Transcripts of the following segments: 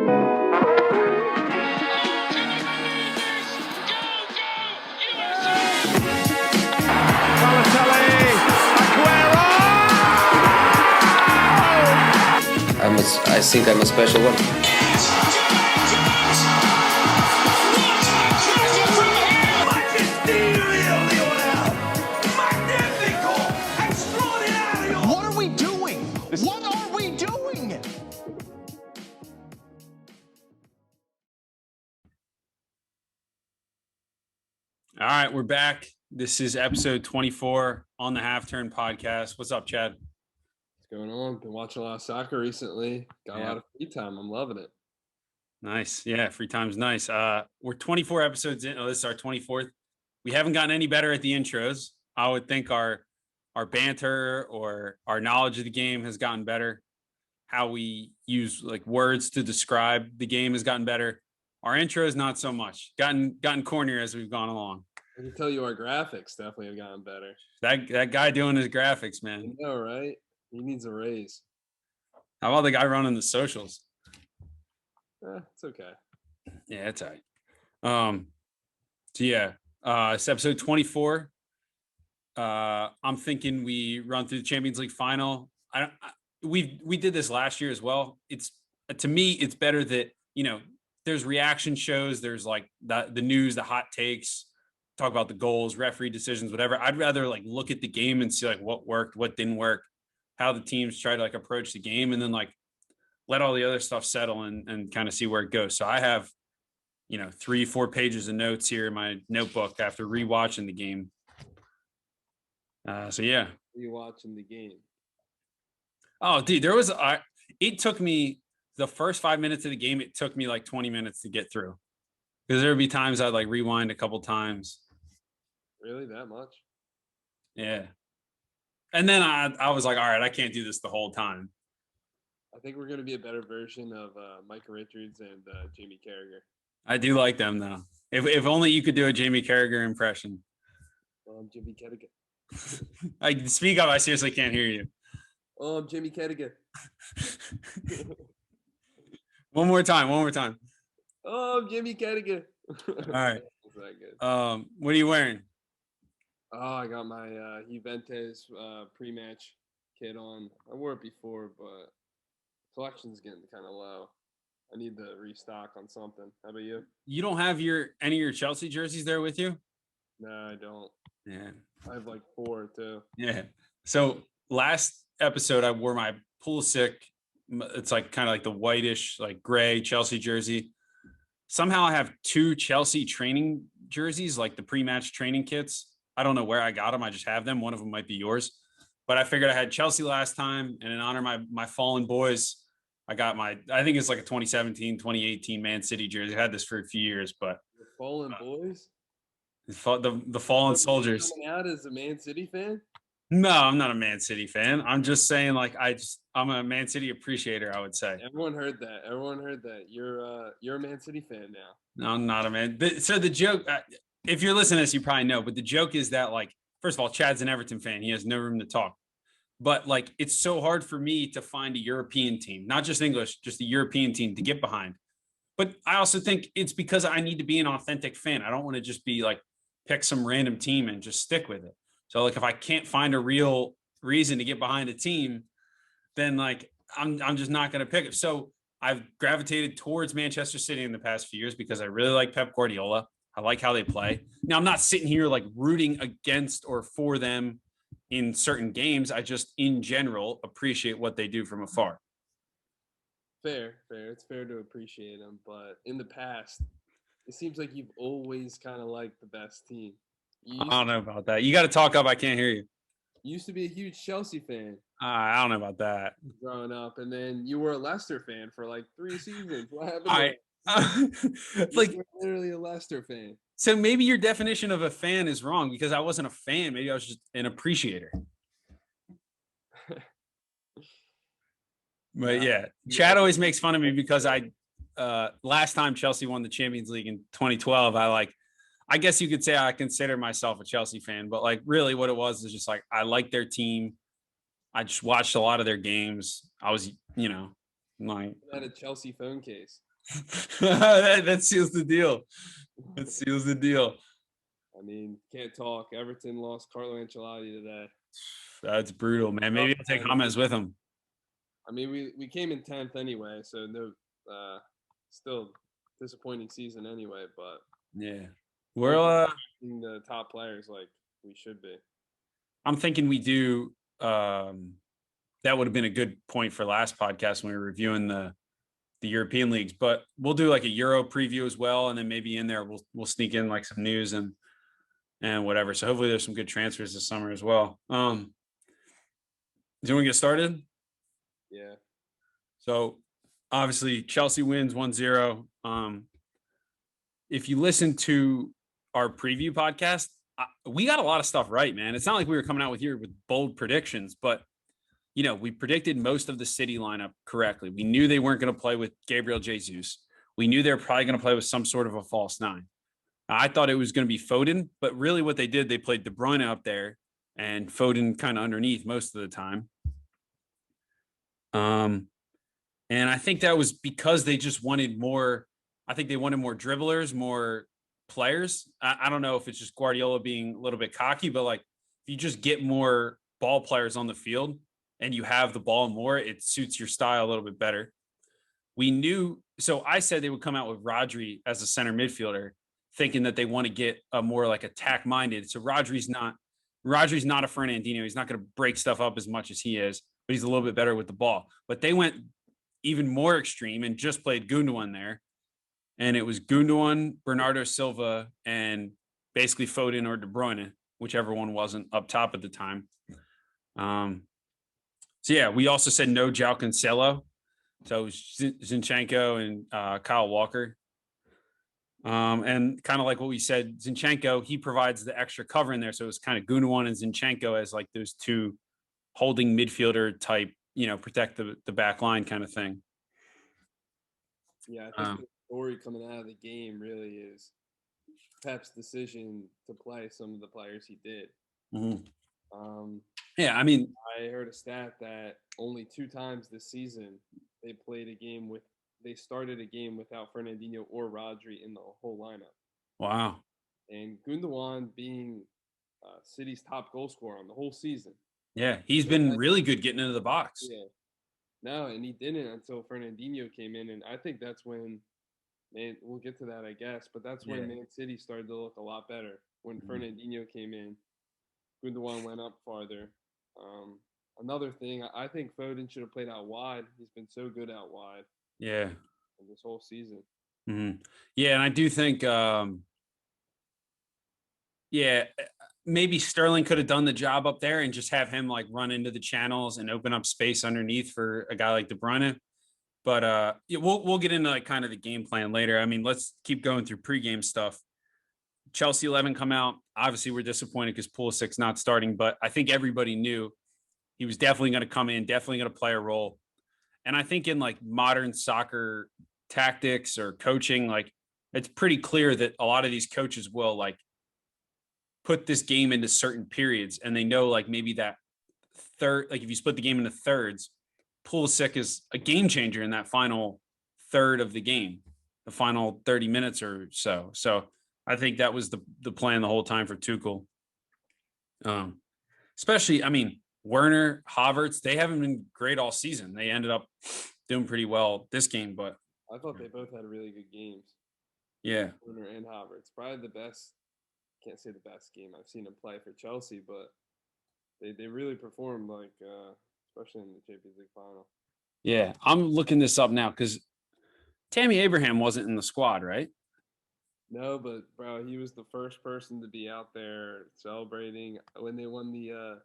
I think I'm a special one. What are we doing? What are we doing? All right, we're back. This is episode 24 on the Half Turn podcast. What's up, Chad? What's going on? Been watching a lot of soccer recently. Got a lot of free time. I'm loving it. Nice. Yeah, free time's nice. We're 24 episodes in. Oh, this is our 24th. We haven't gotten any better at the intros. I would think our banter or our knowledge of the game has gotten better. How we use like words to describe the game has gotten better. Our intros, not so much. Gotten cornier as we've gone along. I can tell you our graphics definitely have gotten better. That guy doing his graphics, man. I know, right? He needs a raise. How about the guy running the socials? It's okay. Yeah, it's all right. It's episode 24. I'm thinking we run through the Champions League final. We did this last year as well. It's to me, it's better that, there's reaction shows. There's like the news, the hot takes, talk about the goals, referee decisions, whatever. I'd rather like look at the game and see like what worked, what didn't work, how the teams try to like approach the game, and then like let all the other stuff settle and kind of see where it goes. So I have, 3-4 pages of notes here in my notebook after rewatching the game. Rewatching the game. Oh, dude, it took me the first 5 minutes of the game. It took me like 20 minutes to get through because there would be times I'd like rewind a couple times. Really, that much? Yeah. And then I was like, all right, I can't do this the whole time. I think we're going to be a better version of Micah Richards and Jamie Carragher. I do like them though. If only you could do a Jamie Carragher impression. Jamie Carragher. I speak up. I seriously can't hear you. Jamie Carragher. One more time. Jamie Carragher. All right. That's not good. What are you wearing? Oh, I got my Juventus pre-match kit on. I wore it before, but collection's getting kind of low. I need to restock on something. How about you? You don't have any of your Chelsea jerseys there with you? No, I don't. Yeah. I have like 4 too. Yeah. So last episode, I wore my Pulisic. It's like kind of like the whitish, like gray Chelsea jersey. Somehow I have 2 Chelsea training jerseys, like the pre-match training kits. I don't know where I got them. I just have them. One of them might be yours. But I figured I had Chelsea last time, and in honor of my fallen boys, I got I think it's like a 2017, 2018 Man City jersey. I had this for a few years, but The fallen boys? The fallen soldiers. Coming out as a Man City fan? No, I'm not a Man City fan. I'm just saying, like, I'm a Man City appreciator, I would say. Everyone heard that. You're a Man City fan now. No, I'm not a man. So the joke, if you're listening to this, you probably know, but the joke is that, like, first of all, Chad's an Everton fan. He has no room to talk. But, like, it's so hard for me to find a European team, not just English, just a European team to get behind. But I also think it's because I need to be an authentic fan. I don't want to just be, like, pick some random team and just stick with it. So, like, if I can't find a real reason to get behind a team, then, like, I'm just not going to pick it. So I've gravitated towards Manchester City in the past few years because I really like Pep Guardiola. I like how they play. Now, I'm not sitting here, like, rooting against or for them in certain games. I just, in general, appreciate what they do from afar. Fair. It's fair to appreciate them. But in the past, it seems like you've always kind of liked the best team. I don't know about that. You got to talk up. I can't hear you. You used to be a huge Chelsea fan. I don't know about that. Growing up, and then you were a Leicester fan for like 3 seasons. What happened? Like, you were literally a Leicester fan. So maybe your definition of a fan is wrong because I wasn't a fan. Maybe I was just an appreciator. But yeah, Chad always makes fun of me because last time Chelsea won the Champions League in 2012, I guess you could say I consider myself a Chelsea fan, but like really what it was is just like, I like their team. I just watched a lot of their games. I was, like, I had a Chelsea phone case. That seals the deal. That seals the deal. I mean, can't talk. Everton lost Carlo Ancelotti today. That's brutal, man. Maybe I'll take James with him. I mean, we came in 10th anyway, so no, still disappointing season anyway. But yeah, we're the top players like we should be. I'm thinking we do. That would have been a good point for last podcast when we were reviewing the European leagues, but we'll do like a Euro preview as well, and then maybe in there we'll sneak in like some news and whatever. So hopefully there's some good transfers this summer as well. Do you want to get started? Yeah. So obviously Chelsea wins 1-0. If you listen to our preview podcast, we got a lot of stuff right, man. It's not like we were coming out with bold predictions, but we predicted most of the City lineup correctly. We knew they weren't going to play with Gabriel Jesus. We knew they were probably going to play with some sort of a false nine. I thought it was going to be Foden, but really what they did, they played De Bruyne up there and Foden kind of underneath most of the time. And I think that was because they just wanted more. I think they wanted more dribblers, more players. I don't know if it's just Guardiola being a little bit cocky, but like if you just get more ball players on the field and you have the ball more, it suits your style a little bit better. We knew, so I said they would come out with Rodri as a center midfielder, thinking that they want to get a more like attack minded. So Rodri's not a Fernandinho. He's not going to break stuff up as much as he is, but he's a little bit better with the ball. But they went even more extreme and just played Gundogan there. And it was Gundogan, Bernardo Silva, and basically Foden or De Bruyne, whichever one wasn't up top at the time. So yeah, we also said no João Cancelo. So it was Zinchenko and Kyle Walker. And kind of like what we said, Zinchenko, he provides the extra cover in there. So it was kind of Gundogan and Zinchenko as like those two holding midfielder type, protect the back line kind of thing. Yeah, I think the story coming out of the game really is Pep's decision to play some of the players he did. Mm-hmm. Yeah, I mean, I heard a stat that only 2 times this season they started a game without Fernandinho or Rodri in the whole lineup. Wow. And Gundogan being City's top goal scorer on the whole season. Yeah, he's been really good getting into the box. Yeah. No, and he didn't until Fernandinho came in, and I think that's when, we'll get to that, I guess, but that's when Man City started to look a lot better. When Fernandinho came in, Gundogan went up farther. Another thing, I think Foden should have played out wide. He's been so good out wide. Yeah. This whole season. Mm-hmm. Yeah, and I do think, maybe Sterling could have done the job up there and just have him like run into the channels and open up space underneath for a guy like De Bruyne. But we'll get into like kind of the game plan later. I mean, let's keep going through pregame stuff. Chelsea 11 come out. Obviously, we're disappointed because Pulisic's not starting, but I think everybody knew he was definitely going to come in, definitely going to play a role. And I think in like modern soccer tactics or coaching, like it's pretty clear that a lot of these coaches will like put this game into certain periods, and they know like maybe that third, like if you split the game into thirds, Pulisic is a game changer in that final third of the game, the final 30 minutes or so. So I think that was the plan the whole time for Tuchel. Especially, I mean, Werner, Havertz, they haven't been great all season. They ended up doing pretty well this game, but I thought they both had really good games. Yeah. Werner and Havertz, probably the best. Can't say the best game I've seen them play for Chelsea, but they really performed, like especially in the Champions League final. Yeah, I'm looking this up now because Tammy Abraham wasn't in the squad, right? No, but bro, he was the first person to be out there celebrating when they won the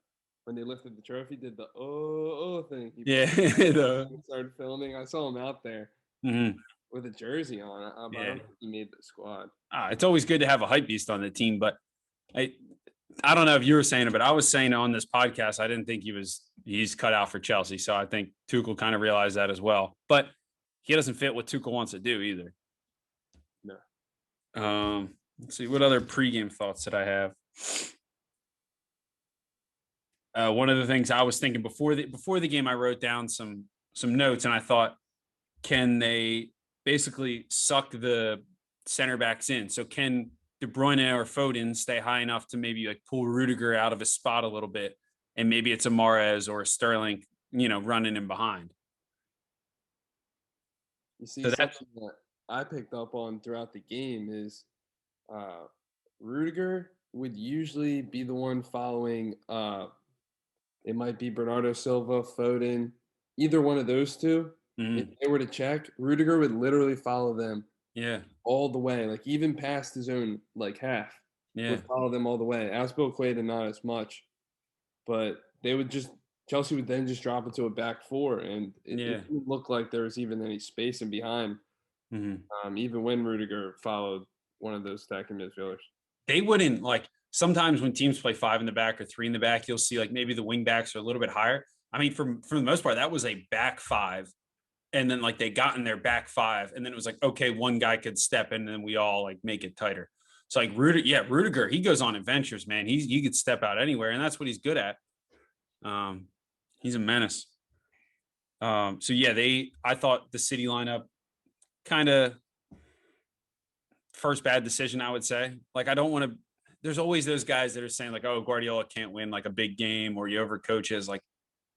when they lifted the trophy. Did the thing? He started filming. I saw him out there with a jersey on. I don't think he made the squad. It's always good to have a hype beast on the team, but I don't know if you were saying it, but I was saying on this podcast, I didn't think he's cut out for Chelsea. So I think Tuchel kind of realized that as well. But he doesn't fit what Tuchel wants to do either. No. Let's see, what other pregame thoughts did I have? One of the things I was thinking before the game, I wrote down some notes, and I thought, can they basically suck the center backs in. So can De Bruyne or Foden stay high enough to maybe like pull Rudiger out of his spot a little bit, and maybe it's a Mahrez or a Sterling, running in behind. You see, So that's something that I picked up on throughout the game is Rudiger would usually be the one following. It might be Bernardo Silva, Foden, either one of those two. If they were to check, Rudiger would literally follow them yeah, all the way, like even past his own like half. yeah, Would follow them all the way. Aspilicueta not as much, but they would just Chelsea would then just drop into a back four, and yeah. it didn't look like there was even any space in behind. hmm Even when Rudiger followed one of those attacking midfielders. They wouldn't like sometimes when teams play 5 in the back or 3 in the back, you'll see like maybe the wing backs are a little bit higher. I mean, for the most part, that was a back 5. And then like they got in their back 5, and then it was like, okay, one guy could step in and then we all like make it tighter. So like Rudiger, he goes on adventures, man. He could step out anywhere, and that's what he's good at. He's a menace. So yeah, I thought the City lineup kind of first bad decision, I would say. Like, I don't want to. There's always those guys that are saying like, oh, Guardiola can't win like a big game, or you overcoach his. Like,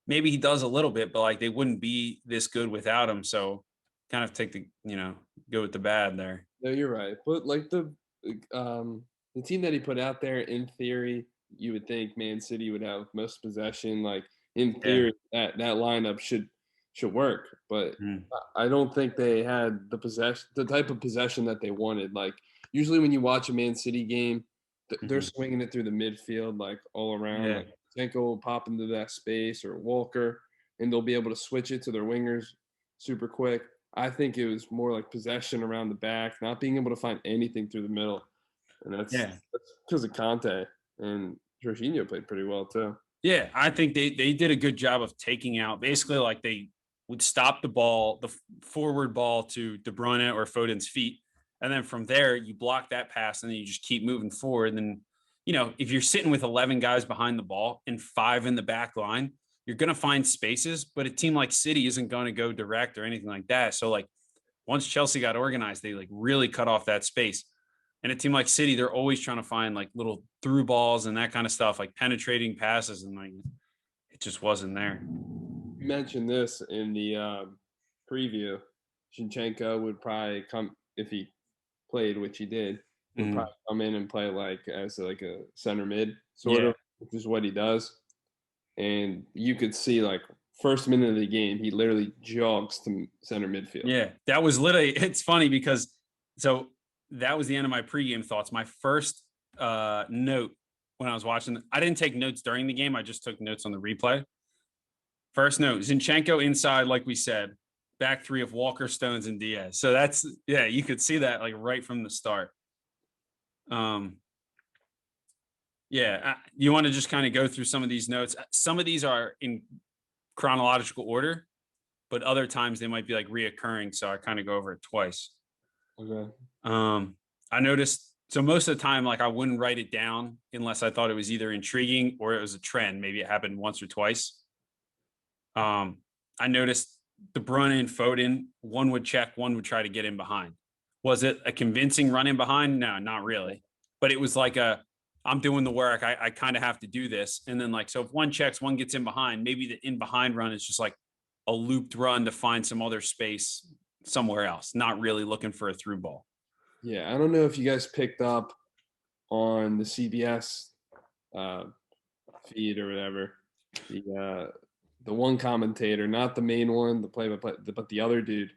maybe he does a little bit, but like they wouldn't be this good without him. So, kind of take the go with the bad there. No, you're right. But like the team that he put out there, in theory, you would think Man City would have most possession. Like in theory, that lineup should work. But I don't think they had the type of possession that they wanted. Like usually when you watch a Man City game, they're swinging it through the midfield, like all around. Yeah. Like Tenko will pop into that space, or Walker, and they'll be able to switch it to their wingers super quick. I think it was more like possession around the back, not being able to find anything through the middle. And that's because of Conte. And Jorginho played pretty well too. Yeah, I think they did a good job of taking out basically like they would stop the ball, the forward ball to De Bruyne or Foden's feet. And then from there, you block that pass and then you just keep moving forward. And then, if you're sitting with 11 guys behind the ball and 5 in the back line, you're going to find spaces. But a team like City isn't going to go direct or anything like that. So, like, once Chelsea got organized, they, like, really cut off that space. And a team like City, they're always trying to find, like, little through balls and that kind of stuff, like penetrating passes. And, like, it just wasn't there. You mentioned this in the preview. Zinchenko would probably come, if he played, which he did, would probably come in and play like as like a center mid sort of, which is what he does. And you could see like first minute of the game, he literally jogs to center midfield. Yeah, that was literally. It's funny because that was the end of my pregame thoughts. My first note when I was watching, I didn't take notes during the game. I just took notes on the replay. First note: Zinchenko inside, like we said, back 3 of Walker, Stones, and Diaz. So that's you could see that like right from the start. You want to just kind of go through some of these notes. Some of these are in chronological order, but other times they might be like reoccurring. So I kind of go over it twice. Okay. I noticed, so most of the time, like I wouldn't write it down unless I thought it was either intriguing or it was a trend. Maybe it happened once or twice. I noticed De Bruyne and Foden, one would check, one would try to get in behind. Was it a convincing run in behind? No, not really. But it was like I'm doing the work. I kind of have to do this. And then like, so if one checks, one gets in behind, maybe the in behind run is just like a looped run to find some other space somewhere else, not really looking for a through ball. Yeah, I don't know if you guys picked up on the CBS feed or whatever. The one commentator, not the main one, the play-by-play, but the other dude,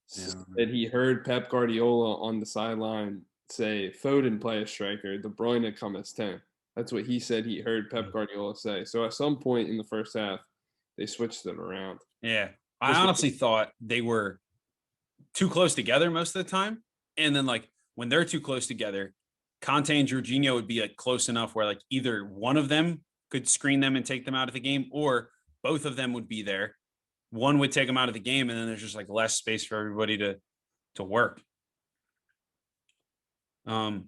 said he heard Pep Guardiola on the sideline say, Foden play as striker, De Bruyne come as 10. That's what he said he heard Pep Guardiola say. So at some point in the first half, they switched it around. Yeah. I honestly thought they were too close together most of the time. And then like when they're too close together, Conte and Jorginho would be like close enough where like either one of them could screen them and take them out of the game, or both of them would be there. One would take them out of the game, and then there's just like less space for everybody to work. I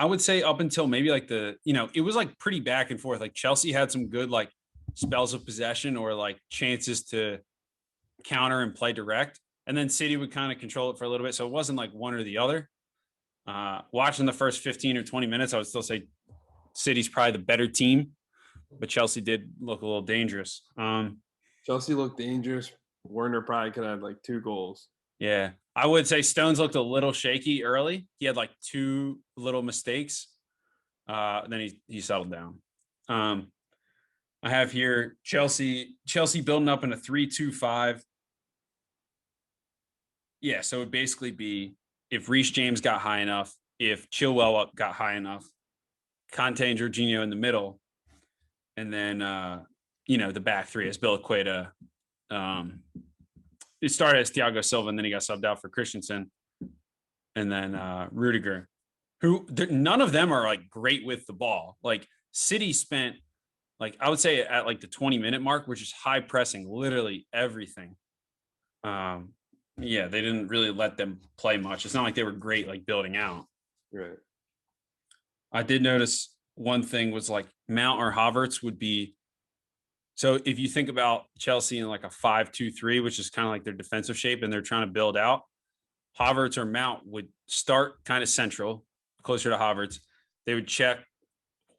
would say up until maybe like it was like pretty back and forth. Like Chelsea had some good like spells of possession or like chances to counter and play direct. and then City would kind of control it for a little bit. So it wasn't like one or the other. Watching the first 15 or 20 minutes, I would still say City's probably the better team, but Chelsea did look a little dangerous. Chelsea looked dangerous. Werner probably could have like 2 goals. Yeah, I would say Stones looked a little shaky early. He had like 2 little mistakes. Then he settled down. I have here Chelsea building up in a 3-2-5. Yeah, so it would basically be if Reece James got high enough, if Chilwell got high enough, Conte and Jorginho in the middle, and then the back three as Bill Equata. It started as Thiago Silva, and then he got subbed out for Christensen, and then Rudiger, who none of them are like great with the ball. Like City spent, like I would say at like the 20-minute mark, which is high pressing, literally everything. Yeah, they didn't really let them play much. It's not like they were great like building out. Right. I did notice one thing was like Mount or Havertz would be. So if you think about Chelsea in like a 5-2-3, which is kind of like their defensive shape, and they're trying to build out, Havertz or Mount would start kind of central, closer to Havertz. They would check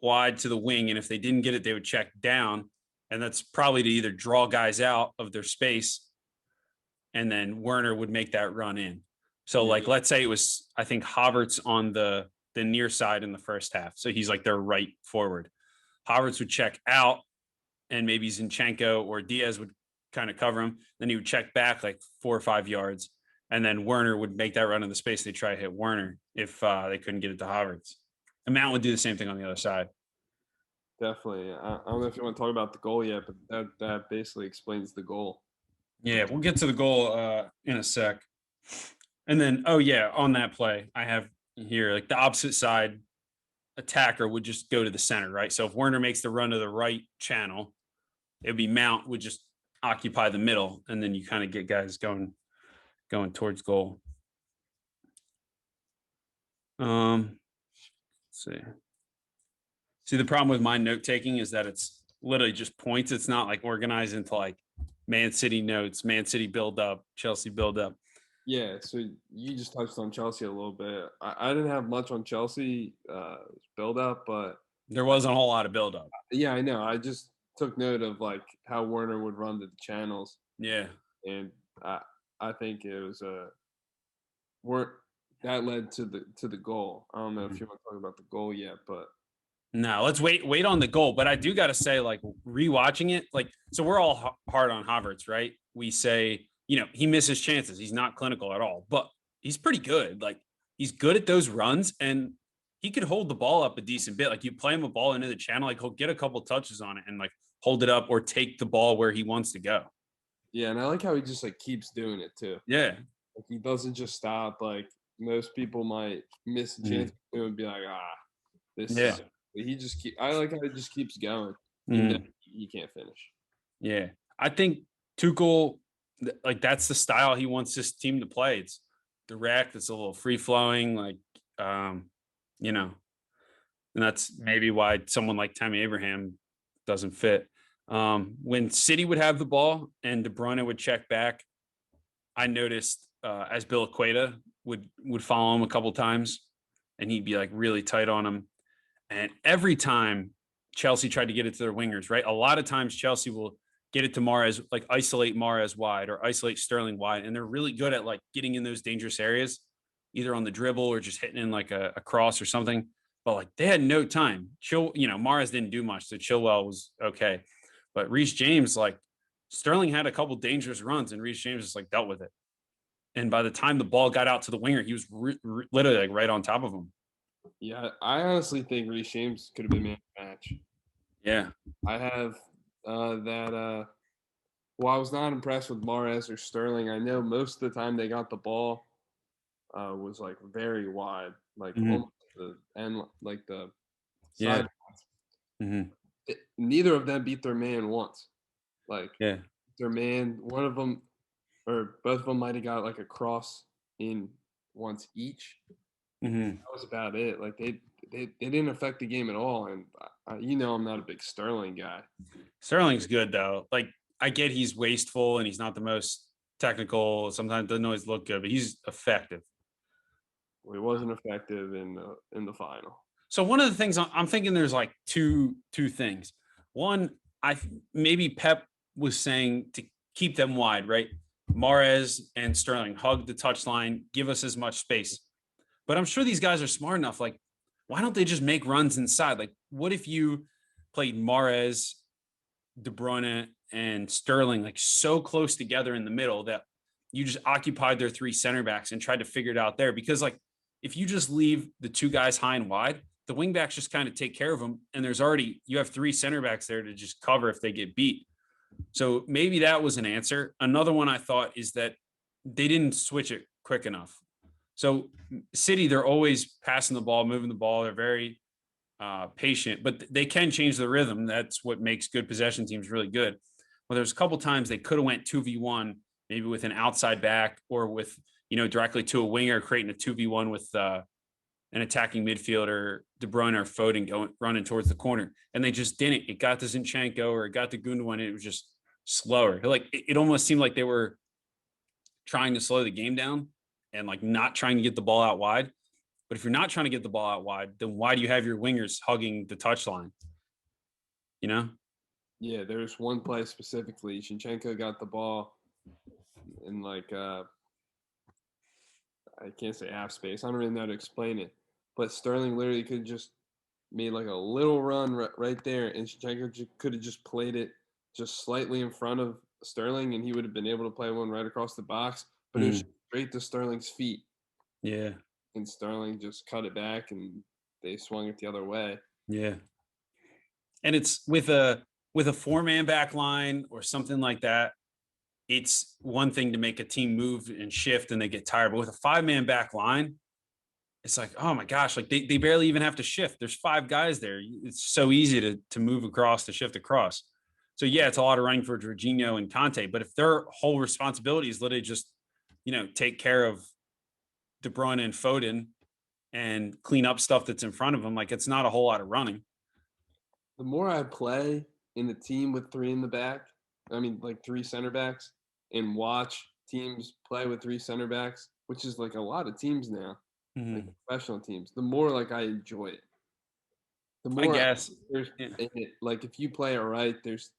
wide to the wing, and if they didn't get it, they would check down, and that's probably to either draw guys out of their space, and then Werner would make that run in. So like, let's say it was, I think Havertz on the near side in the first half. So he's like their right forward. Havertz would check out, and maybe Zinchenko or Diaz would kind of cover him. Then he would check back like 4 or 5 yards. And then Werner would make that run in the space. They try to hit Werner if they couldn't get it to Havertz. And Mount would do the same thing on the other side. Definitely. I don't know if you want to talk about the goal yet, but that basically explains the goal. Yeah, we'll get to the goal in a sec. And then, on that play, I have here like the opposite side attacker would just go to the center, right? So if Werner makes the run to the right channel, it would be Mount would just occupy the middle, and then you kind of get guys going towards goal. Let's see. See, the problem with my note taking is that it's literally just points. It's not like organized into like Man City notes, Man City build up, Chelsea build up. Yeah, so you just touched on Chelsea a little bit. I didn't have much on Chelsea build up, but there wasn't a whole lot of build up. Yeah, I know. I just took note of like how Werner would run the channels. Yeah, and I think it was that led to the goal. I don't know if you want to talk about the goal yet, but no, let's wait on the goal. But I do got to say, like rewatching it, like so we're all hard on Havertz, right? We say, he misses chances. He's not clinical at all, but he's pretty good. Like he's good at those runs, and he could hold the ball up a decent bit. Like you play him a ball into the channel, like he'll get a couple touches on it and like hold it up or take the ball where he wants to go. Yeah, and I like how he just like keeps doing it too. Yeah, like he doesn't just stop. Like most people might miss a chance and be like, this. Yeah, he just I like how he just keeps going. He can't finish. Yeah, I think Tuchel, like that's the style he wants this team to play. It's direct. It's a little free flowing, like and that's maybe why someone like Tammy Abraham doesn't fit. When City would have the ball and De Bruyne would check back, I noticed as Bill Equata would follow him a couple times, and he'd be like really tight on him. And every time Chelsea tried to get it to their wingers, right? A lot of times Chelsea will get it to Mahrez, like isolate Mahrez wide or isolate Sterling wide, and they're really good at like getting in those dangerous areas, either on the dribble or just hitting in like a cross or something. But like they had no time. Mahrez didn't do much, so Chilwell was okay. But Reece James, like Sterling had a couple dangerous runs, and Reece James just like dealt with it. And by the time the ball got out to the winger, he was literally like right on top of him. Yeah, I honestly think Reece James could have been man of the match. Yeah, I have that. Well, I was not impressed with Mahrez or Sterling. I know most of the time they got the ball was like very wide, like almost the end, like the side. Neither of them beat their man once. Like their man, one of them or both of them might have got like a cross in once each. That was about it. Like they didn't affect the game at all. And I'm not a big Sterling guy. Sterling's good though. Like I get he's wasteful and he's not the most technical. Sometimes doesn't always look good, but he's effective. Well, he wasn't effective in the final. So one of the things I'm thinking, there's like two things. One, maybe Pep was saying to keep them wide, right? Mahrez and Sterling hug the touchline, give us as much space. But I'm sure these guys are smart enough. Like, why don't they just make runs inside? Like, what if you played Mahrez, De Bruyne, and Sterling like so close together in the middle that you just occupied their three center backs and tried to figure it out there? Because like, if you just leave the two guys high and wide, the wing backs just kind of take care of them. And you have three center backs there to just cover if they get beat. So maybe that was an answer. Another one I thought is that they didn't switch it quick enough. So City, they're always passing the ball, moving the ball. They're very patient, but they can change the rhythm. That's what makes good possession teams really good. Well, there's a couple times they could have went 2v1, maybe with an outside back or with, directly to a winger, creating a 2v1 with an attacking midfielder, De Bruyne or Foden running towards the corner. And they just didn't. It got to Zinchenko or it got to Gundogan. It was just slower. Like it almost seemed like they were trying to slow the game down and like not trying to get the ball out wide. But if you're not trying to get the ball out wide, then why do you have your wingers hugging the touchline? Yeah, there's one play specifically. Zinchenko got the ball in like I can't say half space. I don't really know how to explain it. But Sterling literally could have just made like a little run right there, and Zinchenko could have just played it just slightly in front of Sterling, and he would have been able to play one right across the box. But it was straight to Sterling's feet. Yeah. And Sterling just cut it back, and they swung it the other way. Yeah. And it's with a four-man back line or something like that. It's one thing to make a team move and shift and they get tired. But with a five-man back line, it's like, oh my gosh, like they barely even have to shift. There's five guys there. It's so easy to move across, to shift across. So yeah, it's a lot of running for Jorginho and Conte. But if their whole responsibility is literally just, take care of De Bruyne and Foden and clean up stuff that's in front of them, like it's not a whole lot of running. The more I play in a team with three in the back, like three center backs, and watch teams play with three center backs, which is like a lot of teams now, like professional teams, the more like I enjoy it. The more I guess like if you play it right, there's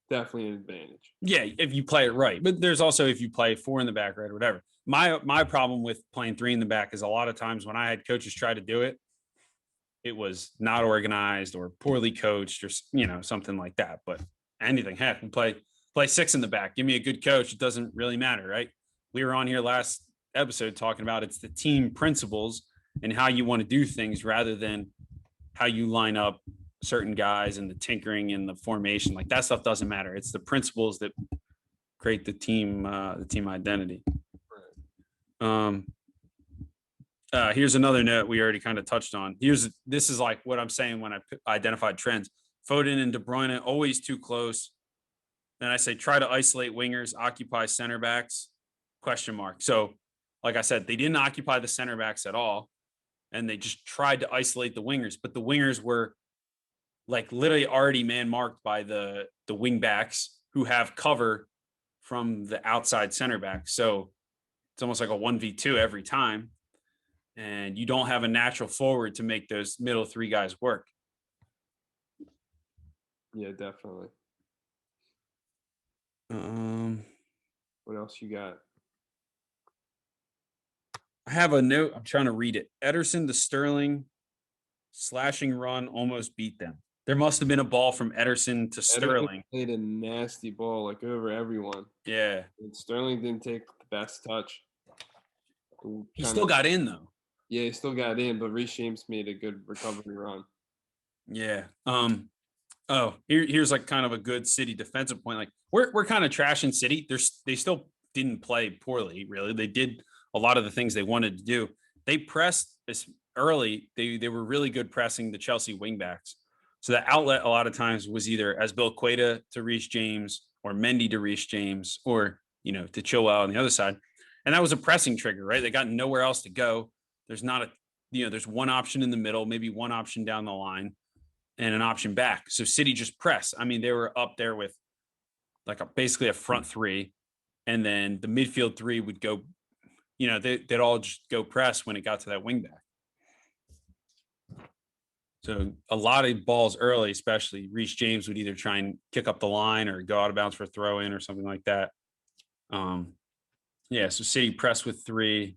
definitely an advantage. Yeah, if you play it right. But there's also if you play four in the back, right, or whatever. My problem with playing three in the back is a lot of times when I had coaches try to do it, it was not organized or poorly coached or something like that. But anything, heck, we play six in the back. Give me a good coach. It doesn't really matter, right? We were on here last episode talking about it's the team principles and how you want to do things rather than how you line up certain guys and the tinkering and the formation. Like that stuff doesn't matter. It's the principles that create the team identity. Here's another note we already kind of touched on. This is like what I'm saying when I identified trends. Foden and De Bruyne always too close. Then I say try to isolate wingers, occupy center backs, ? So like I said, they didn't occupy the center backs at all. And they just tried to isolate the wingers, but the wingers were like literally already man marked by the wing backs who have cover from the outside center back. So it's almost like a 1v2 every time. And you don't have a natural forward to make those middle three guys work. Yeah, definitely. What else you got? I have a note. I'm trying to read it. Ederson to Sterling, slashing run almost beat them. There must have been a ball from Ederson to Sterling. Played a nasty ball like over everyone. Yeah. And Sterling didn't take the best touch. He still got in though. Yeah, he still got in, but Reece James made a good recovery run. Yeah. Here's like kind of a good City defensive point. Like we're kind of trashing City. They still didn't play poorly, really. They did a lot of the things they wanted to do. They pressed this early. They were really good pressing the Chelsea wingbacks. So the outlet a lot of times was either Azpilicueta to Reece James or Mendy to Reece James or, to Chilwell on the other side. And that was a pressing trigger, right? They got nowhere else to go. There's not there's one option in the middle, maybe one option down the line and an option back. So City just press. I mean, they were up there with like basically a front three and then the midfield three would go, they'd all just go press when it got to that wing back. So a lot of balls early, especially Reece James would either try and kick up the line or go out of bounds for a throw in or something like that. So City press with three.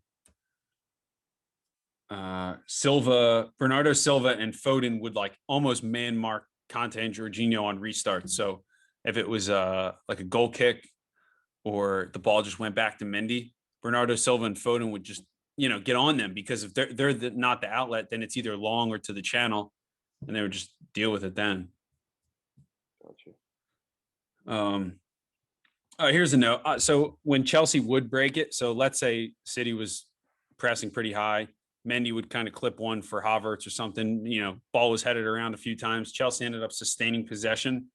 Bernardo Silva and Foden would like almost man mark Conte and Jorginho on restarts. So if it was like a goal kick or the ball just went back to Mendy, Bernardo Silva and Foden would just get on them, because if they're not the outlet, then it's either long or to the channel, and they would just deal with it then. Gotcha. Here's a note. So when Chelsea would break it, so let's say City was pressing pretty high, Mendy would kind of clip one for Havertz or something. Ball was headed around a few times. Chelsea ended up sustaining possession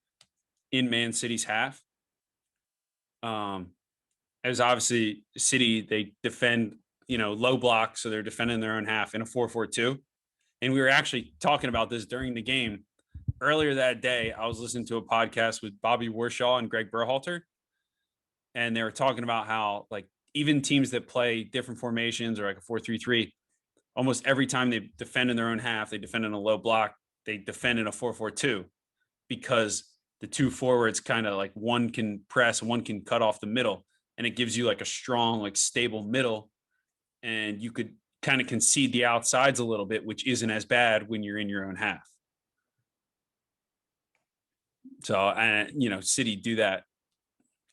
in Man City's half. As obviously City, they defend, low block, so they're defending their own half in a 4-4-2. And we were actually talking about this during the game. Earlier that day, I was listening to a podcast with Bobby Warshaw and Greg Berhalter, and they were talking about how, like, even teams that play different formations or like a 4-3-3, almost every time they defend in their own half, they defend in a low block, they defend in a 4-4-2, because the two forwards kind of like one can press, one can cut off the middle, and it gives you like a strong, like stable middle, and you could kind of concede the outsides a little bit, which isn't as bad when you're in your own half. So, City do that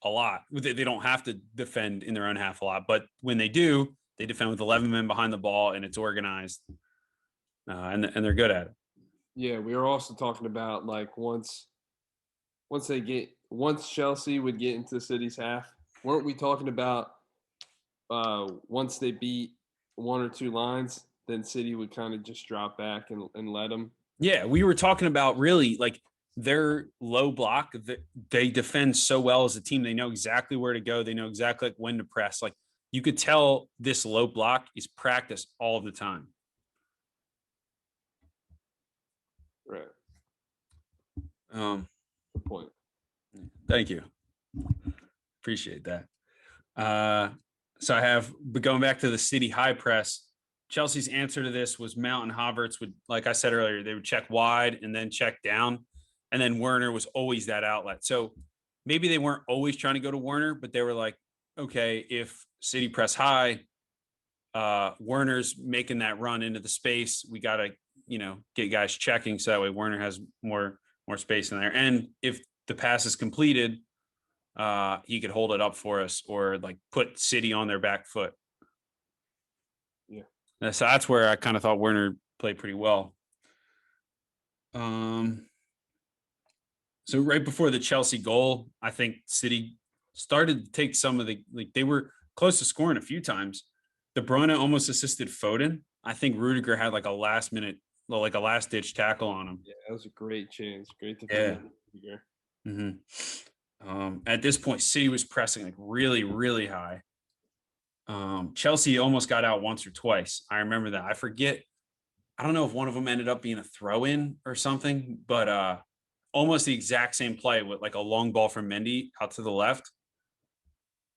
a lot. They don't have to defend in their own half a lot, but when they do, they defend with 11 men behind the ball, and it's organized, and they're good at it. Yeah, we were also talking about like once Chelsea would get into City's half, weren't we talking about once they beat one or two lines, then City would kind of just drop back and let them? Yeah, we were talking about really like their low block. They defend so well as a team. They know exactly where to go. They know exactly like when to press. Like, you could tell this low block is practiced all of the time. Right. Good point. Thank you. Appreciate that. So I have, but going back to the City high press, Chelsea's answer to this was Mount and Havertz would, like I said earlier, they would check wide and then check down. And then Werner was always that outlet. So maybe they weren't always trying to go to Werner, but they were like, okay, if City press high, Werner's making that run into the space, we got to, get guys checking, so that way Werner has more space in there. And if the pass is completed, he could hold it up for us, or like put City on their back foot. Yeah. So that's where I kind of thought Werner played pretty well. So right before the Chelsea goal, I think City started to take some of they were close to scoring a few times. De Bruyne almost assisted Foden. I think Rudiger had like a last ditch tackle on him. Yeah, that was a great chance. Great defender. Yeah. At this point, City was pressing like really, really high. Chelsea almost got out once or twice. I remember that. I forget. I don't know if one of them ended up being a throw-in or something, but almost the exact same play with like a long ball from Mendy out to the left.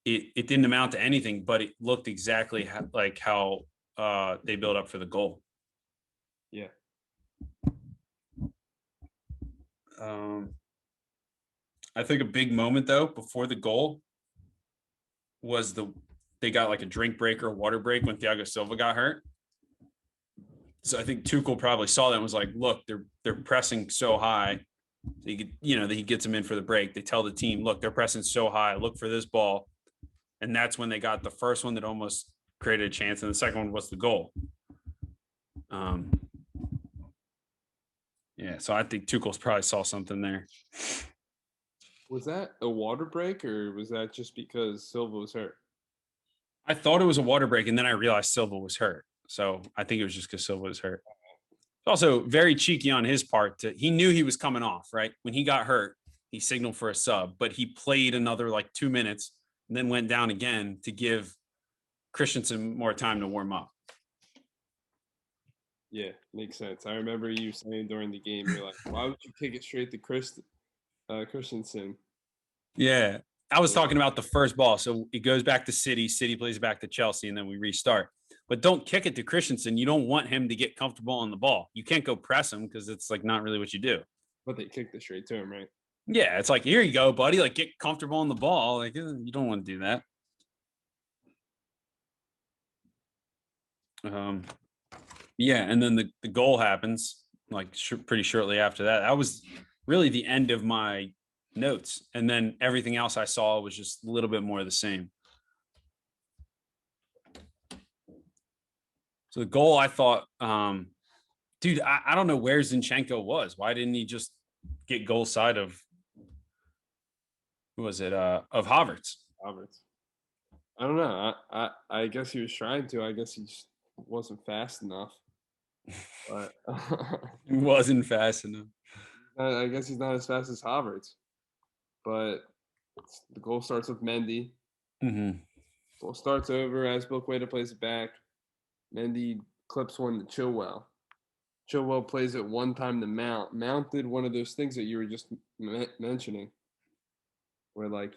It didn't amount to anything, but it looked exactly like how they built up for the goal. Yeah. I think a big moment though before the goal was they got like a drink break or a water break when Thiago Silva got hurt. So I think Tuchel probably saw that and was like, look, they're pressing so high. So he gets them in for the break. They tell the team, look, they're pressing so high. Look for this ball. And that's when they got the first one that almost created a chance. And the second one was the goal. So I think Tuchel's probably saw something there. Was that a water break, or was that just because Silva was hurt? I thought it was a water break, and then I realized Silva was hurt. So I think it was just because Silva was hurt. Also very cheeky on his part. He knew he was coming off, right? When he got hurt, he signaled for a sub, but he played another like 2 minutes and then went down again to give Christensen more time to warm up. Yeah, makes sense. I remember you saying during the game, you're like, why would you kick it straight to Christensen? Yeah. I was talking about the first ball. So it goes back to City. City plays back to Chelsea, and then we restart. But don't kick it to Christensen. You don't want him to get comfortable on the ball. You can't go press him because it's like not really what you do. But they kicked it straight to him, right? Yeah, it's like, here you go, buddy. Like, get comfortable on the ball. Like, you don't want to do that. Yeah, and then the goal happens like pretty shortly after that. That was really the end of my notes, and then everything else I saw was just a little bit more of the same. So the goal, I thought, dude, I don't know where Zinchenko was. Why didn't he just get goal side of who was it? Of Havertz. Roberts. I don't know. I guess he was trying to. I guess he just wasn't fast enough. But He wasn't fast enough. I guess he's not as fast as Havertz. But the goal starts with Mendy. Mm-hmm. Goal starts over as Bilqueta plays it back. Mendy clips one to Chilwell. Chilwell plays it one time to Mount. Mount did one of those things that you were just mentioning, where like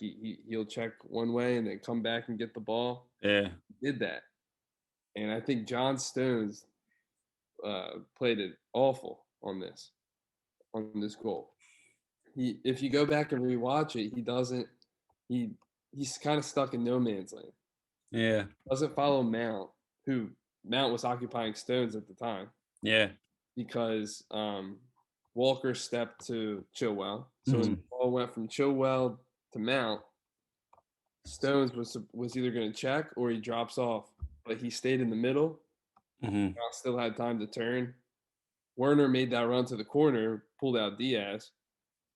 he'll check one way and then come back and get the ball. Yeah. He did that. And I think John Stones played it awful on this goal. If you go back and rewatch it, he's kind of stuck in no man's land. Yeah. Doesn't follow Mount, who Mount was occupying Stones at the time. Yeah. Because Walker stepped to Chilwell. So when the ball went from Chilwell to Mount, Stones was either going to check or he drops off. But he stayed in the middle. Mm-hmm. Still had time to turn. Werner made that run to the corner, pulled out Diaz.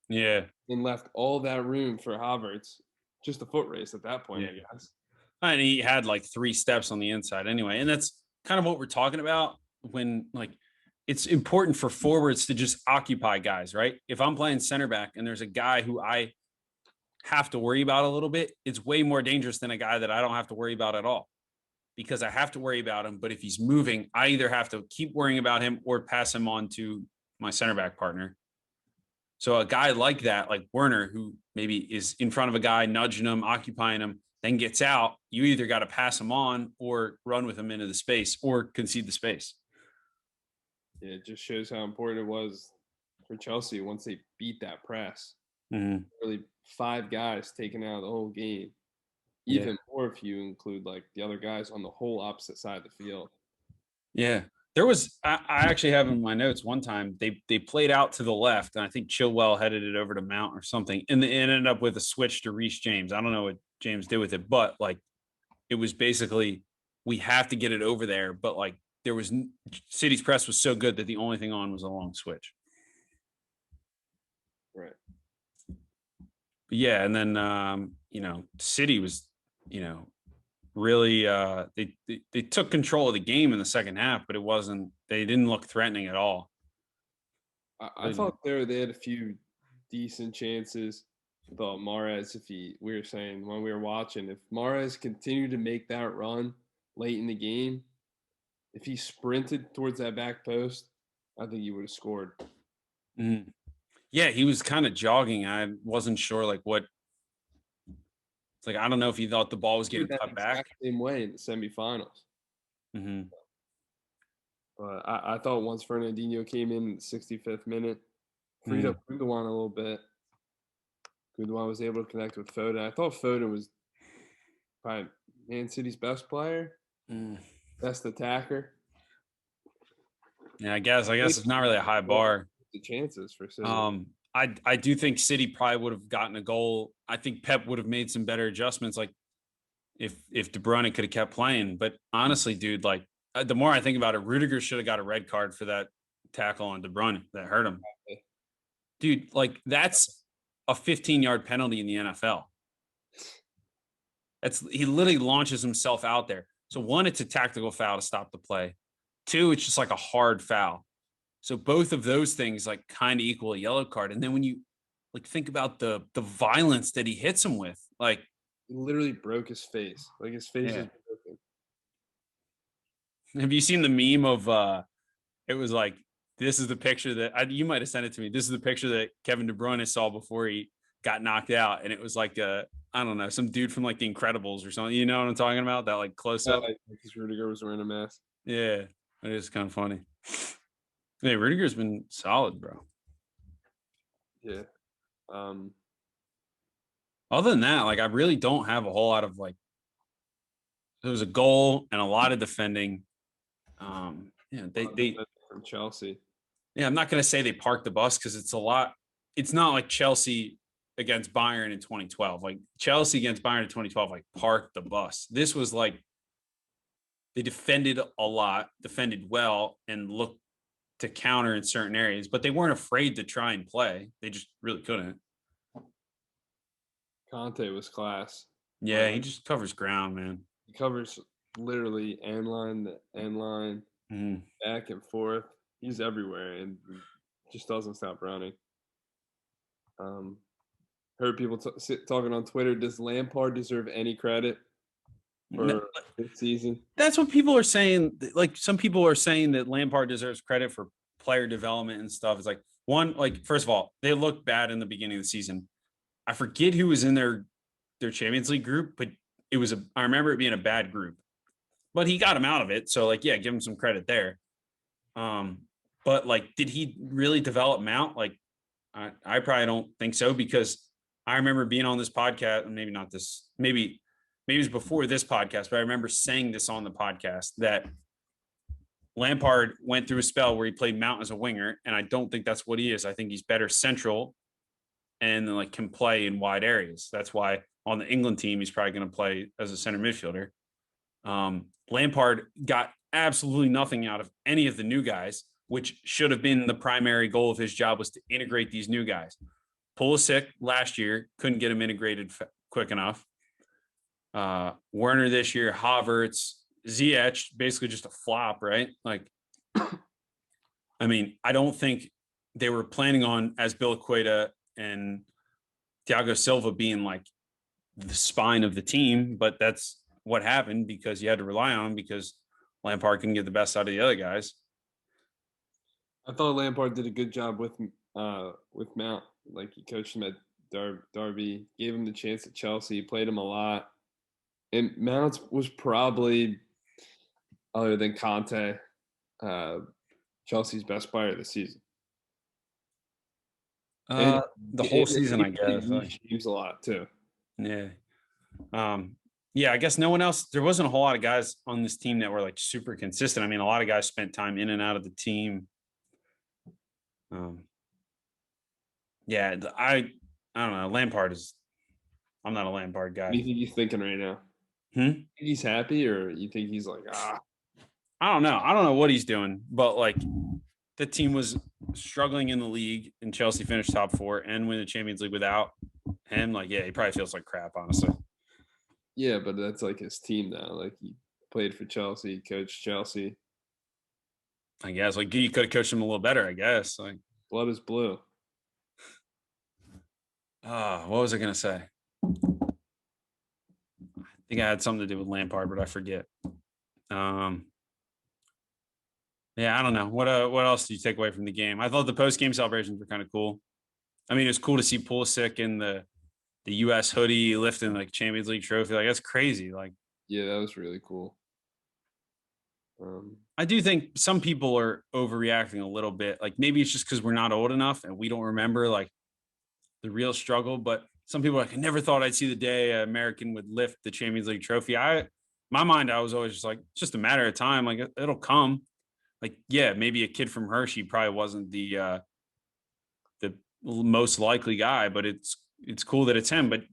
Yeah. And left all that room for Havertz. Just a foot race at that point, I guess. And he had like 3 steps on the inside anyway. And that's kind of what we're talking about when like it's important for forwards to just occupy guys, right? If I'm playing center back and there's a guy who I have to worry about a little bit, it's way more dangerous than a guy that I don't have to worry about at all, because I have to worry about him. But if he's moving, I either have to keep worrying about him or pass him on to my center back partner. So a guy like that, like Werner, who maybe is in front of a guy, nudging him, occupying him, then gets out, you either got to pass him on or run with him into the space or concede the space. Yeah, it just shows how important it was for Chelsea once they beat that press. Mm-hmm. Really 5 guys taking out the whole game. Even more if you include like the other guys on the whole opposite side of the field. Yeah. There was, I actually have in my notes one time, they played out to the left, and I think Chilwell headed it over to Mount or something, and it ended up with a switch to Reece James. I don't know what James did with it, but like it was basically, we have to get it over there. But like there was, City's press was so good that the only thing on was a long switch. Right. But yeah. And then, City was, really they took control of the game in the second half, but they didn't look threatening at all. I thought they had a few decent chances. I thought Mahrez, we were saying when we were watching, if Mahrez continued to make that run late in the game, if he sprinted towards that back post, I think he would have scored. Mm-hmm. Yeah, he was kind of jogging. I wasn't sure like what. It's like, I don't know if he thought the ball was getting cut back. Same way in the semifinals. Mm-hmm. But I thought once Fernandinho came in the 65th minute, freed up Gundogan a little bit. Gundogan was able to connect with Foden. I thought Foden was probably Man City's best player, best attacker. Yeah, I guess it's not really a high bar. The chances for City. I do think City probably would have gotten a goal. I think Pep would have made some better adjustments, like if De Bruyne could have kept playing. But honestly, dude, like the more I think about it, Rudiger should have got a red card for that tackle on De Bruyne that hurt him. Dude, like that's a 15-yard penalty in the NFL. He literally launches himself out there. So 1, it's a tactical foul to stop the play. 2, it's just like a hard foul. So both of those things like kind of equal a yellow card. And then when you like think about the violence that he hits him with, like he literally broke his face. Like his face is broken. Have you seen the meme of it was like, this is the picture that you might have sent it to me. This is the picture that Kevin De Bruyne saw before he got knocked out. And it was like I don't know, some dude from like The Incredibles or something. You know what I'm talking about? That like close up. Because Rudiger was wearing a mask. Yeah, it is kind of funny. Hey, Rudiger's been solid, bro. Yeah. Other than that, like I really don't have a whole lot of like. There was a goal and a lot of defending. Yeah, they from Chelsea. Yeah, I'm not going to say they parked the bus because it's a lot. It's not like Chelsea against Bayern in 2012. Like Chelsea against Bayern in 2012, like parked the bus. This was like they defended a lot, defended well, and looked to counter in certain areas, but they weren't afraid to try and play. They just really couldn't. Conte was class. Yeah, he just covers ground, man. He covers literally end line to end line, back and forth. He's everywhere and just doesn't stop running. Heard people talking on Twitter. Does Lampard deserve any credit for this season? That's what people are saying. Like some people are saying that Lampard deserves credit for player development and stuff. It's like one, like first of all, they looked bad in the beginning of the season. I forget who was in their Champions League group, but I remember it being a bad group. But he got him out of it, so like yeah, give him some credit there. But like, did he really develop Mount? Like, I probably don't think so because I remember being on this podcast, and maybe not this, maybe it was before this podcast, but I remember saying this on the podcast that Lampard went through a spell where he played Mount as a winger, and I don't think that's what he is. I think he's better central and like can play in wide areas. That's why on the England team he's probably going to play as a center midfielder. Lampard got absolutely nothing out of any of the new guys, which should have been the primary goal of his job, was to integrate these new guys. Pulisic last year couldn't get him integrated quick enough. Werner this year, Havertz, Ziyech, basically just a flop, right? Like, I mean, I don't think they were planning on Azpilicueta and Thiago Silva being like the spine of the team, but that's what happened because you had to rely on him because Lampard couldn't get the best out of the other guys. I thought Lampard did a good job with Mount. Like he coached him at Derby, gave him the chance at Chelsea, played him a lot. And Mount was probably, other than Conte, Chelsea's best player this season. The whole season, I guess. He was a lot too. Yeah. Yeah, I guess no one else. There wasn't a whole lot of guys on this team that were like super consistent. I mean, a lot of guys spent time in and out of the team. Yeah, I don't know. Lampard is. I'm not a Lampard guy. What do you think he's thinking right now? Think he's happy, or you think he's like I don't know. I don't know what he's doing, but like the team was struggling in the league, and Chelsea finished top 4 and win the Champions League without him. Like, yeah, he probably feels like crap, honestly. Yeah, but that's like his team now. Like he played for Chelsea, coached Chelsea. I guess like you could have coached him a little better. I guess like blood is blue. What was I gonna say? I think I had something to do with Lampard, but I forget. Yeah, I don't know. What else do you take away from the game? I thought the post-game celebrations were kind of cool. I mean, it was cool to see Pulisic in the U.S. hoodie lifting like Champions League trophy. Like that's crazy. Like, yeah, that was really cool. I do think some people are overreacting a little bit. Like maybe it's just because we're not old enough and we don't remember like the real struggle. But some people are like, I never thought I'd see the day an American would lift the Champions League trophy. My mind, I was always just like, it's just a matter of time. Like it'll come. Like, yeah, maybe a kid from Hershey probably wasn't the most likely guy, but it's cool that it's him. But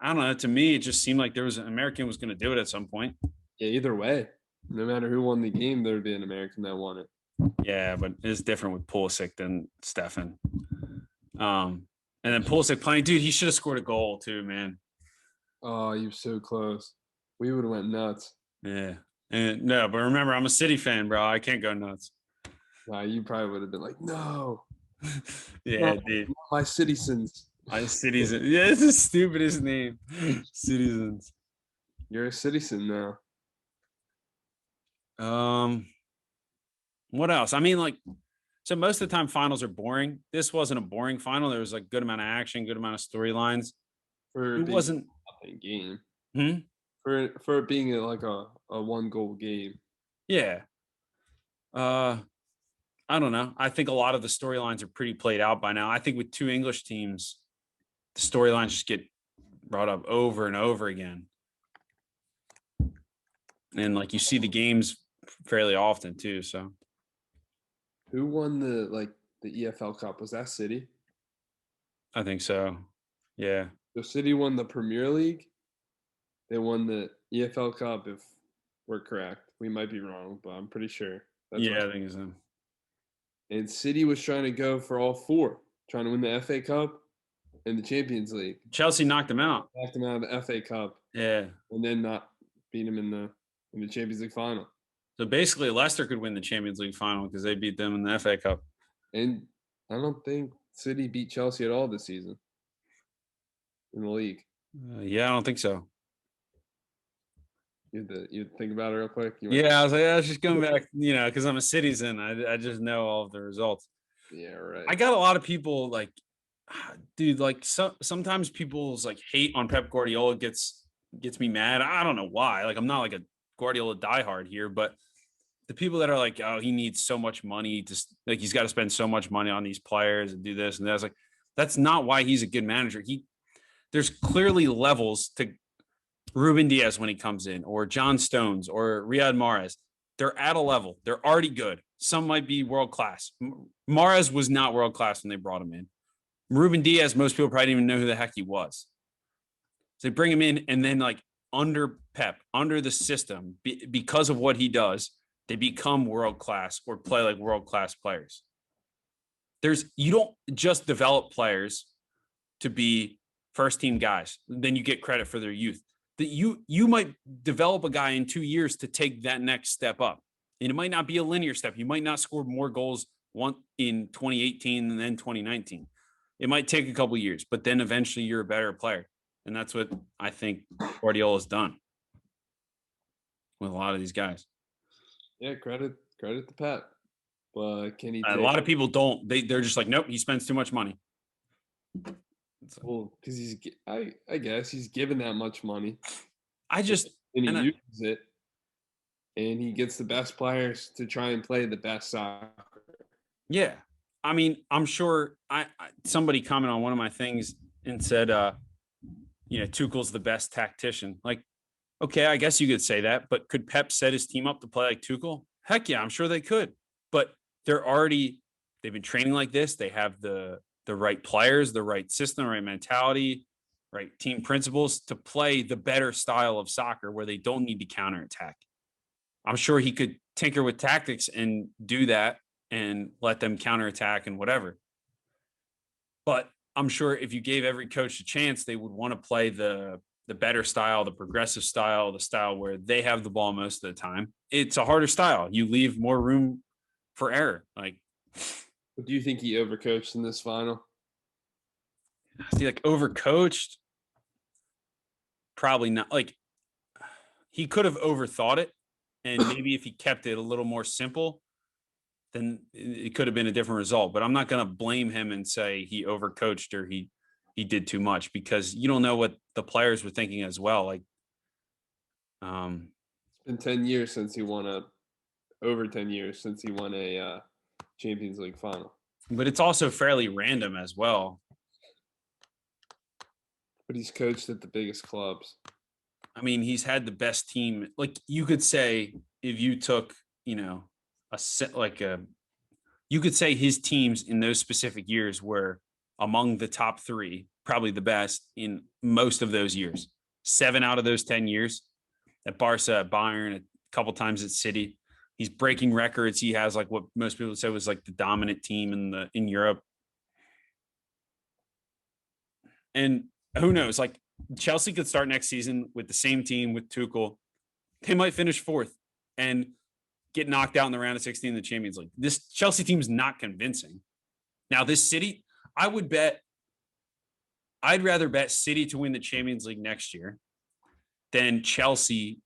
I don't know. To me, it just seemed like there was an American was going to do it at some point. Yeah, either way, no matter who won the game, there would be an American that won it. Yeah, but it's different with Pulisic than Stefan. And then Pulisic playing, dude, he should have scored a goal too, man. Oh, you were so close. We would have went nuts. Yeah. And no, but remember, I'm a City fan, bro. I can't go nuts. Nah, you probably would have been like, no. Yeah, no, dude. My citizens. My citizens. Yeah, it's the stupidest name. Citizens. You're a citizen now. What else? I mean, like, so most of the time finals are boring. This wasn't a boring final. There was like good amount of action, good amount of storylines. It wasn't. game. Hmm? For it being like a 1-goal game. Yeah. I don't know. I think a lot of the storylines are pretty played out by now. I think with two English teams, the storylines just get brought up over and over again. And like you see the games fairly often too. So Who won the EFL Cup? Was that City? I think so. Yeah. So City won the Premier League. They won the EFL Cup, if we're correct. We might be wrong, but I'm pretty sure. Yeah, I think so. And City was trying to go for all four, trying to win the FA Cup and the Champions League. Chelsea knocked them out. Knocked them out of the FA Cup. Yeah. And then not beat them in the Champions League final. So basically, Leicester could win the Champions League final because they beat them in the FA Cup. And I don't think City beat Chelsea at all this season in the league. Yeah, I don't think so. You think about it real quick? Yeah, I was like, I was just going back, because I'm a citizen. I just know all of the results. Yeah, right. I got a lot of people like, dude, like sometimes people's like hate on Pep Guardiola gets me mad. I don't know why. Like I'm not like a Guardiola diehard here, but the people that are like, oh, he needs so much money to like he's got to spend so much money on these players and do this and that. Like that's not why he's a good manager. There's clearly levels to Ruben Diaz when he comes in, or John Stones, or Riyad Mahrez. They're at a level. They're already good. Some might be world class. Mahrez was not world class when they brought him in. Ruben Diaz, most people probably didn't even know who the heck he was. So they bring him in, and then like under Pep, under the system, because of what he does, they become world class or play like world class players. You don't just develop players to be first team guys. Then you get credit for their youth. That you might develop a guy in 2 years to take that next step up. And it might not be a linear step. You might not score more goals in 2018 and then 2019. It might take a couple of years, but then eventually you're a better player. And that's what I think Guardiola's done with a lot of these guys. Yeah, credit to Pep. But can he A lot of people don't. They're just like, nope, he spends too much money. Well, because I guess he's given that much money. And he uses it, and he gets the best players to try and play the best soccer. Yeah, I mean, I'm sure. Somebody commented on one of my things and said, Tuchel's the best tactician. Like, okay, I guess you could say that, but could Pep set his team up to play like Tuchel? Heck yeah, I'm sure they could. But they've been training like this. They have the right players, the right system, the right mentality, right team principles to play the better style of soccer where they don't need to counterattack. I'm sure he could tinker with tactics and do that and let them counterattack and whatever. But I'm sure if you gave every coach a chance, they would want to play the better style, the progressive style, the style where they have the ball most of the time. It's a harder style. You leave more room for error. Like, do you think he overcoached in this final? Is he like overcoached? Probably not. Like he could have overthought it, and maybe if he kept it a little more simple, then it could have been a different result. But I'm not going to blame him and say he overcoached or he did too much because you don't know what the players were thinking as well. Like, it's been 10 years since he won over 10 years since he won a Champions League final. But it's also fairly random as well. But he's coached at the biggest clubs. I mean, he's had the best team. Like you could say, if you took, you could say his teams in those specific years were among the top three, probably the best in most of those years. 7 out of those 10 years at Barca, at Bayern, a couple times at City. He's breaking records. He has like what most people say was like the dominant team in Europe. And who knows? Like Chelsea could start next season with the same team with Tuchel. They might finish 4th and get knocked out in the round of 16 in the Champions League. This Chelsea team is not convincing. Now, this City, I'd rather bet City to win the Champions League next year than Chelsea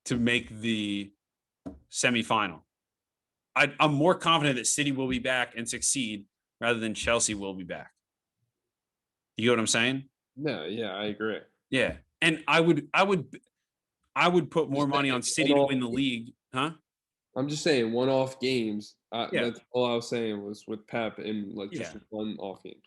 to make the semifinal. I'm more confident that City will be back and succeed rather than Chelsea will be back. You get what I'm saying? No, yeah, I agree. Yeah. And I would put more money on City to win the league. Huh? I'm just saying one-off games. Yeah. That's all I was saying was with Pep and like just Yeah. one-off game.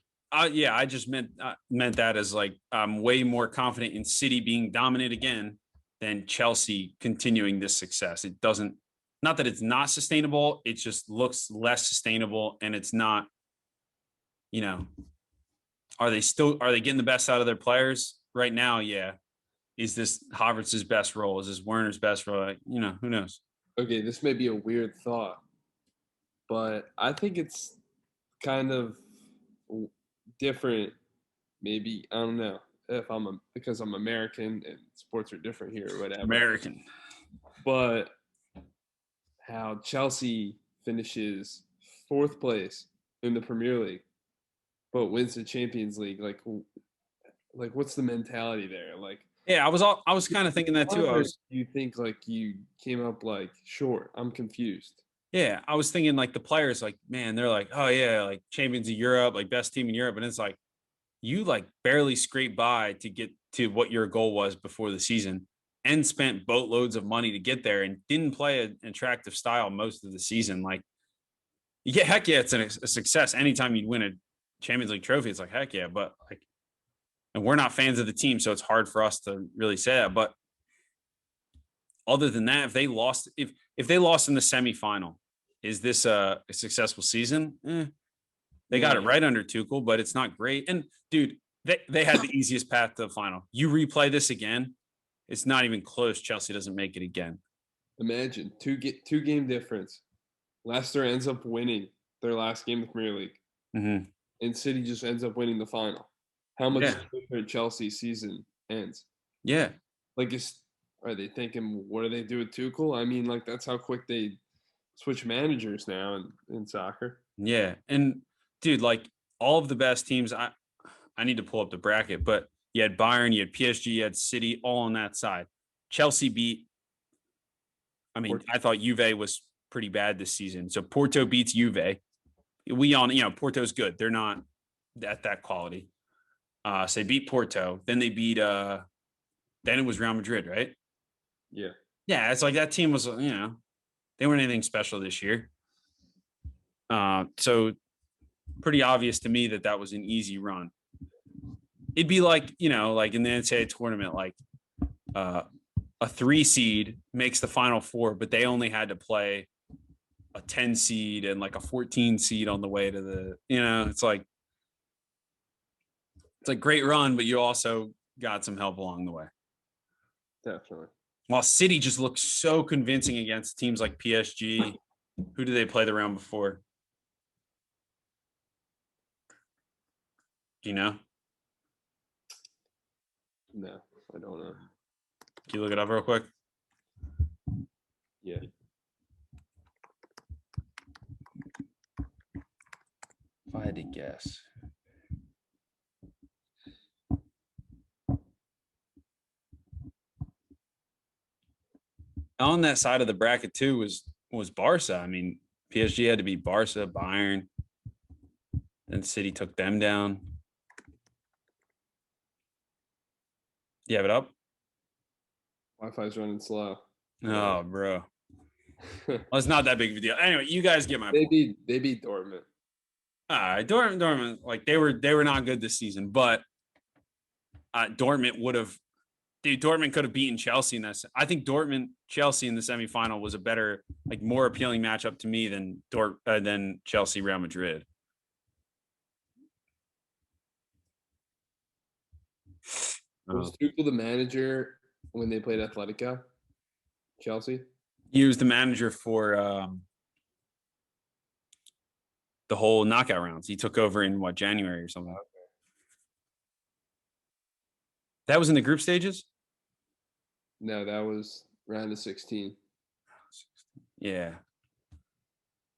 Yeah, I just meant that as like I'm way more confident in City being dominant again than Chelsea continuing this success. It doesn't, not that it's not sustainable, it just looks less sustainable, and it's not, you know, are they getting the best out of their players right now? Yeah. Is this Havertz's best role? Is this Werner's best role? You know, who knows? Okay, this may be a weird thought, but I think it's kind of different. Maybe I don't know if because I'm American and sports are different here or whatever. American. But how Chelsea finishes 4th place in the Premier League, but wins the Champions League. Like what's the mentality there? Like, Yeah, I was kind of thinking that too. You think like you came up like short? I'm confused. Yeah, I was thinking like the players, like, man, they're like, oh yeah, like champions of Europe, like best team in Europe, and it's like you like barely scraped by to get to what your goal was before the season, and spent boatloads of money to get there, and didn't play an attractive style most of the season. Like, yeah, heck yeah, it's a success. Anytime you win a Champions League trophy, it's like heck yeah, but like, and we're not fans of the team, so it's hard for us to really say that. But other than that, if they lost in the semifinal, is this a successful season? They got it right under Tuchel, but it's not great. And dude, they had the easiest path to the final. You replay this again, it's not even close. Chelsea doesn't make it again. Imagine two game difference. Leicester ends up winning their last game of the Premier League, and City just ends up winning the final. How much different Chelsea's season ends? Yeah, like are they thinking, what do they do with Tuchel? I mean, like that's how quick they switch managers now in soccer. Yeah, and dude, like all of the best teams, I need to pull up the bracket, but you had Bayern, you had PSG, you had City, all on that side. Chelsea beat. I mean, I thought Juve was pretty bad this season. So Porto beats Juve. Porto's good. They're not at that quality. So they beat Porto. Then they beat. Then it was Real Madrid, right? Yeah. Yeah, it's like that team was. They weren't anything special this year. So pretty obvious to me that was an easy run. It'd be like, like in the NCAA tournament, like a 3 seed makes the Final Four, but they only had to play a 10 seed and like a 14 seed on the way to the, it's like great run, but you also got some help along the way. Definitely. While City just looks so convincing against teams like PSG. Who did they play the round before? Do you know? No, I don't know. Can you look it up real quick? Yeah. If I had to guess. On that side of the bracket too was Barca. I mean, PSG had to beat Barca, Bayern. Then City took them down. You have it up? Wi-Fi's running slow. Oh, bro. Well, it's not that big of a deal. Anyway, you guys get my point. They beat Dortmund. All right, Dortmund, like they were not good this season, but Dortmund would have. Dude, Dortmund could have beaten Chelsea in this. I think Dortmund Chelsea in the semifinal was a better, like more appealing matchup to me than Chelsea Real Madrid. Was Tuchel the manager when they played Atletico? Chelsea? He was the manager for the whole knockout rounds. He took over in January or something. Okay. That was in the group stages? No, that was round of 16. Yeah.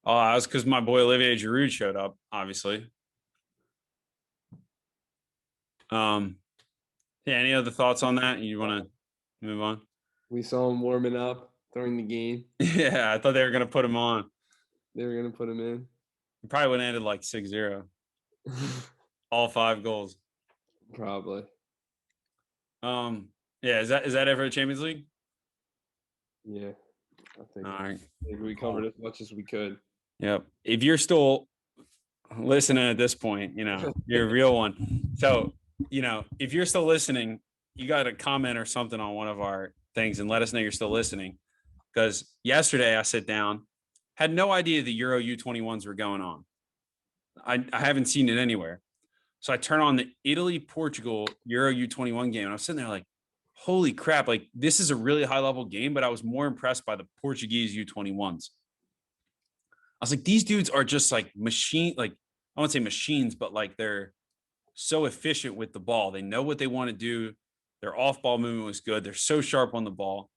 Oh, that was because my boy Olivier Giroud showed up, obviously. Yeah, any other thoughts on that? You want to move on? We saw him warming up during the game. Yeah, I thought they were going to put him on. They were going to put him in. He probably would have ended like 6-0. All 5 goals. Probably. Yeah, is that it for the Champions League? Yeah, I think, All right. we covered as much as we could. Yep. If you're still listening at this point, you're a real one. So, if you're still listening, you got to comment or something on one of our things and let us know you're still listening. Because yesterday I sat down, had no idea the Euro U21s were going on. I haven't seen it anywhere. So I turn on the Italy-Portugal Euro U21 game, and I was sitting there like, holy crap, like this is a really high-level game, but I was more impressed by the Portuguese U21s. I was like, these dudes are just like I won't say machines, but like they're so efficient with the ball. They know what they want to do. Their off-ball movement was good. They're so sharp on the ball.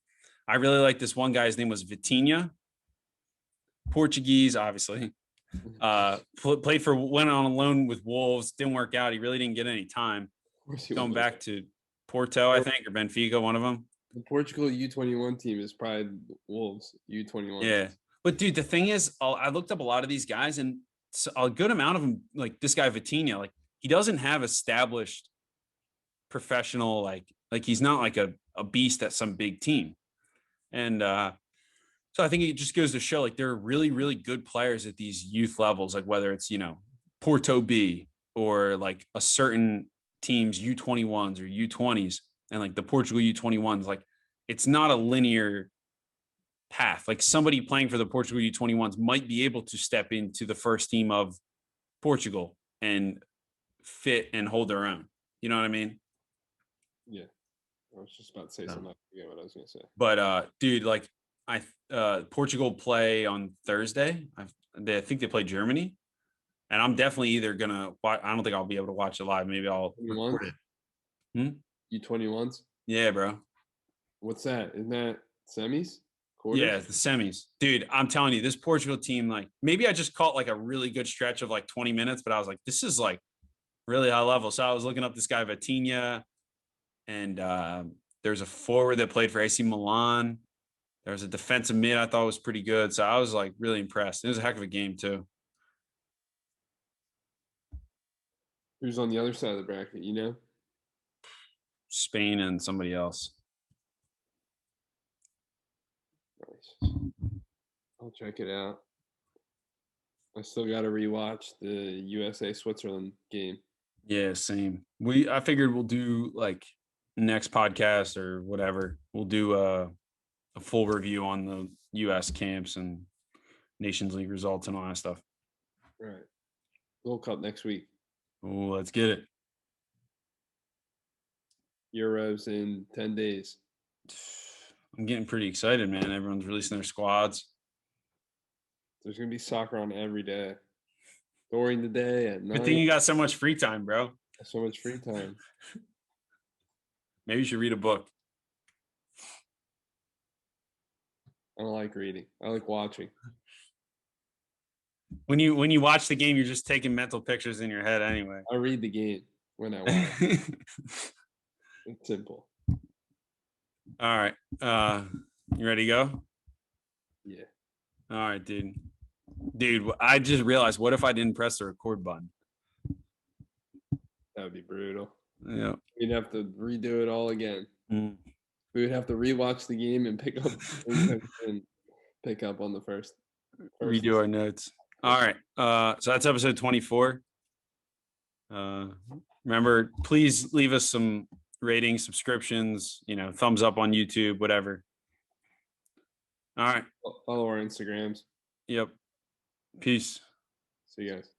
I really like this one guy's name was Vitinha, Portuguese, obviously. Went on a loan with Wolves, didn't work out. He really didn't get any time. Going back to Porto, I think, or Benfica, one of them. The Portugal U21 team is probably Wolves U21. Yeah, but dude, the thing is, I looked up a lot of these guys, and a good amount of them, like this guy Vitinha, like he doesn't have established professional, like he's not like a beast at some big team, and so I think it just goes to show like there are really, really good players at these youth levels, like whether it's, Porto B or like a certain team's U21s or U20s and like the Portugal U21s, like it's not a linear path. Like somebody playing for the Portugal U21s might be able to step into the first team of Portugal and fit and hold their own. You know what I mean? Yeah. I was just about to say something. I forget what I was going to say. But dude, like Portugal play on Thursday. I think they play Germany, and I'm definitely either gonna watch. I don't think I'll be able to watch it live. Maybe I'll record it. U21s. Yeah, bro. What's that? Isn't that semis? Quarters? Yeah, it's the semis, dude. I'm telling you, this Portugal team, like maybe I just caught like a really good stretch of like 20 minutes, but I was like, this is like really high level. So I was looking up this guy Vitinha, and there's a forward that played for AC Milan. There was a defensive mid I thought was pretty good. So I was like really impressed. It was a heck of a game too. Who's on the other side of the bracket, Spain and somebody else. Nice. I'll check it out. I still got to rewatch the USA Switzerland game. Yeah, same. I figured we'll do like next podcast or whatever. We'll do a full review on the US camps and Nations League results and all that stuff. All right. World Cup next week. Oh, let's get it. Euros in 10 days. I'm getting pretty excited, man. Everyone's releasing their squads. There's going to be soccer on every day. During the day at night. Good thing you got so much free time, bro. So much free time. Maybe you should read a book. I don't like reading. I like watching. When you watch the game, you're just taking mental pictures in your head anyway. I read the game when I watch. It's simple. All right. You ready to go? Yeah. All right, dude. Dude, I just realized, what if I didn't press the record button? That would be brutal. Yeah. We'd have to redo it all again. Mm. We would have to rewatch the game and pick up on the first Redo our notes. All right. So that's episode 24. Remember, please leave us some ratings, subscriptions, thumbs up on YouTube, whatever. All right. Follow our Instagrams. Yep. Peace. See you guys.